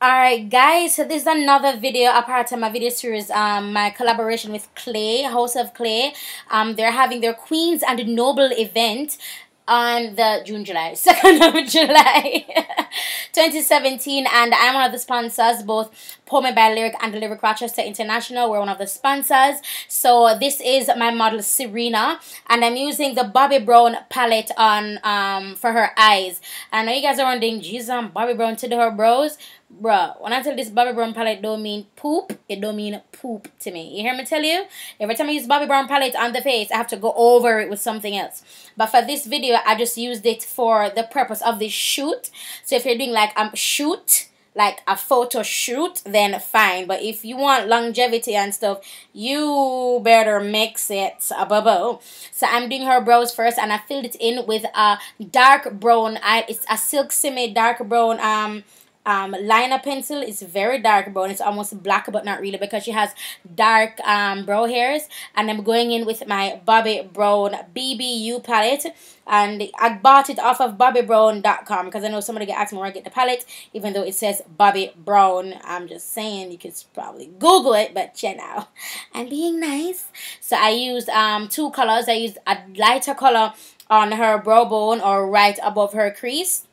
Alright guys, so this is another video, a part of my video series, my collaboration with Clay, House of Clay. They're having their Queens and Noble event on the July 2nd of July 2017, and I'm one of the sponsors, both Poem by Lyric and LyricRochester International. We're one of the sponsors. So this is my model Serena, and I'm using the Bobbi Brown palette on for her eyes. And I know you guys are wondering, Jesus, Bobbi Brown to do her brows. Bruh, when I tell this Bobbi Brown palette don't mean poop, it don't mean poop to me. You hear me tell you? Every time I use Bobbi Brown palette on the face, I have to go over it with something else. But for this video, I just used it for the purpose of this shoot. So if you're doing like shoot, like a photo shoot, then fine. But if you want longevity and stuff, you better mix it a bubble. So I'm doing her brows first, and I filled it in with a dark brown. It's a Silk Simi dark brown liner pencil. It's very dark brown. It's almost black, but not really, because she has dark brow hairs. And I'm going in with my Bobbi Brown BBU palette, and I bought it off of bobbybrown.com because I know somebody get asked me where I get the palette, even though it says Bobbi Brown. I'm just saying, you could probably Google it, but you know, I'm being nice. So I used two colors. I used a lighter color on her brow bone, or right above her crease.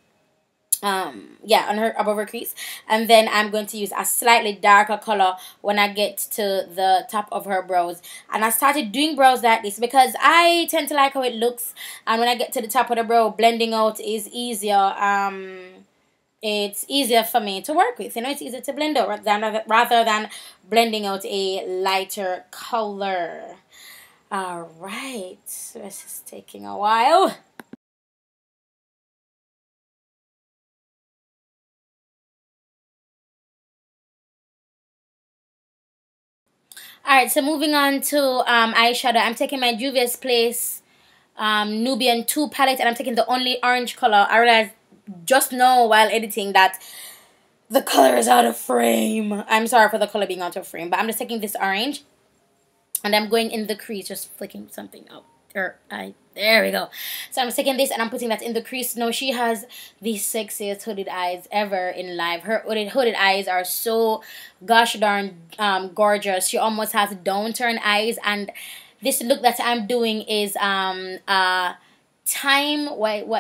Yeah, on her above her crease, and then I'm going to use a slightly darker color when I get to the top of her brows. And I started doing brows like this because I tend to like how it looks, and when I get to the top of the brow, blending out is easier. It's easier for me to work with, you know. It's easier to blend out rather than blending out a lighter color. All right, so this is taking a while. Alright, so moving on to eyeshadow. I'm taking my Juvia's Place Nubian 2 palette, and I'm taking the only orange color. I realized just now while editing that the color is out of frame. I'm sorry for the color being out of frame, but I'm just taking this orange, and I'm going in the crease, just flicking something up. There we go. So I'm taking this and I'm putting that in the crease. Now she has the sexiest hooded eyes ever in life. Her hooded eyes are so gosh darn gorgeous. She almost has downturn eyes, and this look that I'm doing is what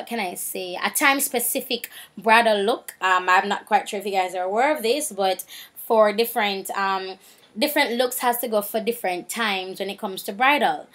can I say? A time specific bridal look. I'm not quite sure if you guys are aware of this, but for different looks has to go for different times when it comes to bridal.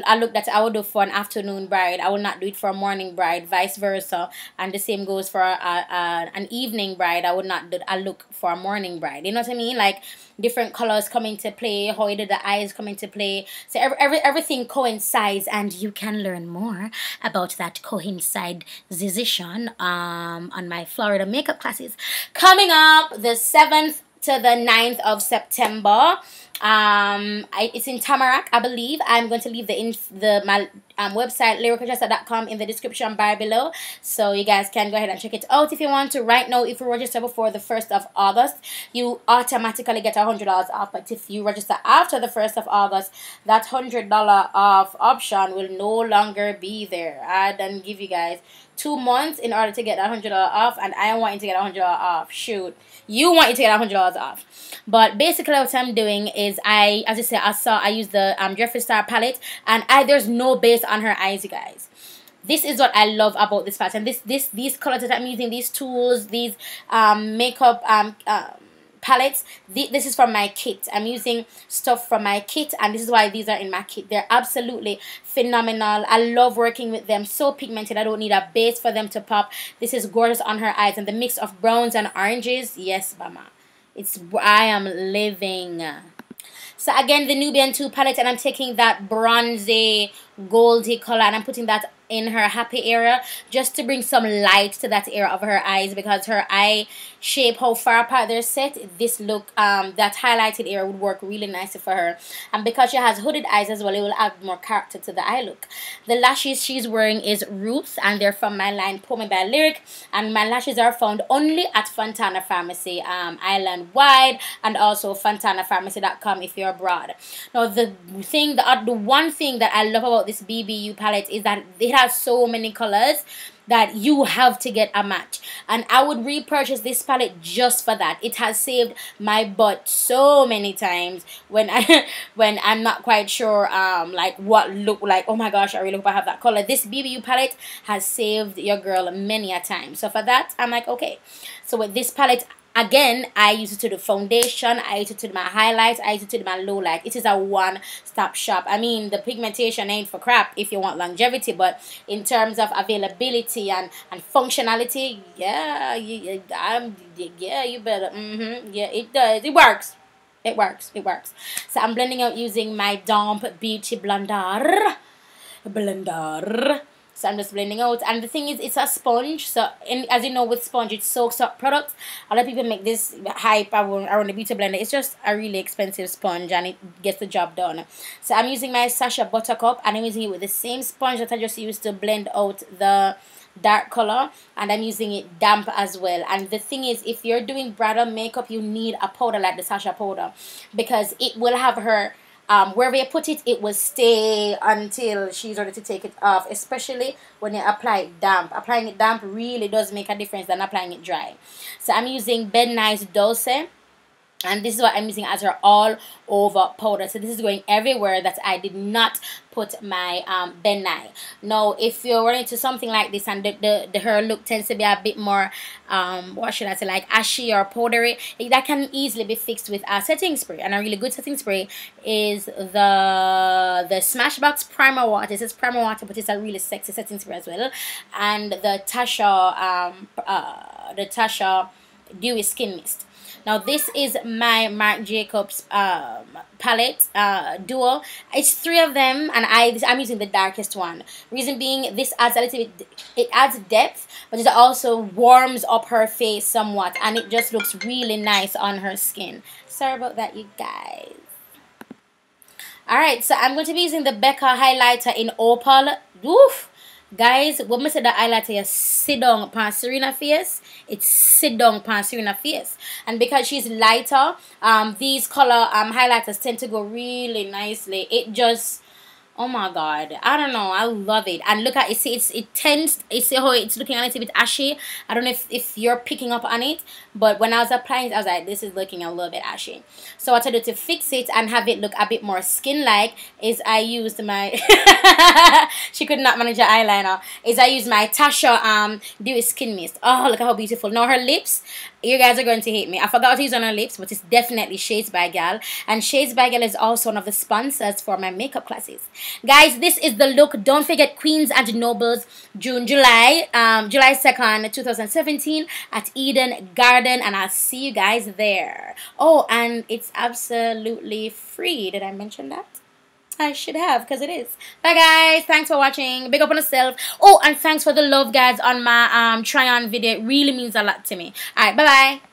A look that I would do for an afternoon bride, I will not do it for a morning bride, vice versa, and the same goes for an evening bride. I would not do a look for a morning bride. You know what I mean? Like different colors come into play, how you do the eyes come into play. So everything coincides, and you can learn more about that coincidation on my Florida makeup classes coming up the 7th to the 9th of September. It's in Tamarack, I believe. I'm going to leave my website LyricRochester.com in the description bar below, so you guys can go ahead and check it out if you want to. Right now, if you register before the 1st of August, you automatically get $100 off. But if you register after the 1st of August, that $100 off option will no longer be there. I done give you guys 2 months in order to get that $100 off, and I want you to get $100 off. Shoot, you want you to get $100 off. But basically what I'm doing is I used the Jeffree Star palette, and there's no base on her eyes, you guys. This is what I love about this palette, and these colors that I'm using, these tools, these makeup palettes, this is from my kit. I'm using stuff from my kit, and this is why these are in my kit. They're absolutely phenomenal. I love working with them. So pigmented, I don't need a base for them to pop. This is gorgeous on her eyes, and the mix of browns and oranges, yes mama, I am living. So again, the Nubian 2 palette, and I'm taking that bronzy goldy color, and I'm putting that in her happy area just to bring some light to that area of her eyes, because her eye shape, how far apart they're set, this look, that highlighted area would work really nicely for her. And because she has hooded eyes as well, it will add more character to the eye look. The lashes she's wearing is Roots, and they're from my line Poem by Lyric, and my lashes are found only at Fontana Pharmacy island wide, and also fontanapharmacy.com if you're abroad. Now the one thing that I love about this BBU palette is that it has so many colors, that you have to get a match. And I would repurchase this palette just for that. It has saved my butt so many times when when I'm not quite sure like what look like. Oh my gosh, I really hope I have that color. This BBU palette has saved your girl many a time. So for that, I'm like, okay. So with this palette, again, I use it to the foundation, I use it to my highlights, I use it to my low light. It is a one-stop shop. I mean, the pigmentation ain't for crap if you want longevity, but in terms of availability and functionality, yeah, you better, yeah, it does. It works. It works. It works. So I'm blending out using my Damp Beauty Blender. So I'm just blending out, and the thing is, it's a sponge. So, as you know, with sponge, it soaks up products. A lot of people make this hype around the beauty blender. It's just a really expensive sponge, and it gets the job done. So I'm using my Sacha Buttercup, and I'm using it with the same sponge that I just used to blend out the dark color, and I'm using it damp as well. And the thing is, if you're doing bridal makeup, you need a powder like the Sacha powder, because it will have her wherever you put it, it will stay until she's ready to take it off, especially when you apply it damp. Applying it damp really does make a difference than applying it dry. So I'm using Ben Nye's Dulce, and this is what I'm using as her all over powder. So this is going everywhere that I did not put my Ben Nye. Now, if you're running into something like this and the hair look tends to be a bit more what should I say, like ashy or powdery, that can easily be fixed with a setting spray. And a really good setting spray is the Smashbox Primer Water. It says Primer Water, but it's a really sexy setting spray as well. And the Tasha Dewy Skin Mist. Now this is my Marc Jacobs palette duo. It's 3 of them, and I'm using the darkest one. Reason being, this adds a little bit, it adds depth, but it also warms up her face somewhat, and it just looks really nice on her skin. Sorry about that, you guys. Alright, so I'm going to be using the Becca highlighter in Opal. Oof! Guys, when I say the highlighter, you sit down upon Serena face, it's sit down upon Serena face. And because she's lighter, these color highlighters tend to go really nicely. It just, oh my god, I don't know, I love it. And look at it, see, it tends, you see how it's looking a little bit ashy. I don't know if you're picking up on it, but when I was applying it, I was like, this is looking a little bit ashy. So what I do to fix it and have it look a bit more skin-like is I used my she could not manage her eyeliner, is I used my Tasha Dewy Skin Mist. Oh, look at how beautiful. Now her lips, you guys are going to hate me. I forgot to use on her lips, but it's definitely Shades by Gal. And Shades by Gal is also one of the sponsors for my makeup classes. Guys, this is the look. Don't forget Queens and Nobles, July 2nd, 2017 at Eden Garden, and I'll see you guys there. Oh, and it's absolutely free. Did I mention that? I should have, because it is. Bye guys, thanks for watching. Big up on yourself. Oh, and thanks for the love, guys, on my try on video. It really means a lot to me. Alright, bye bye.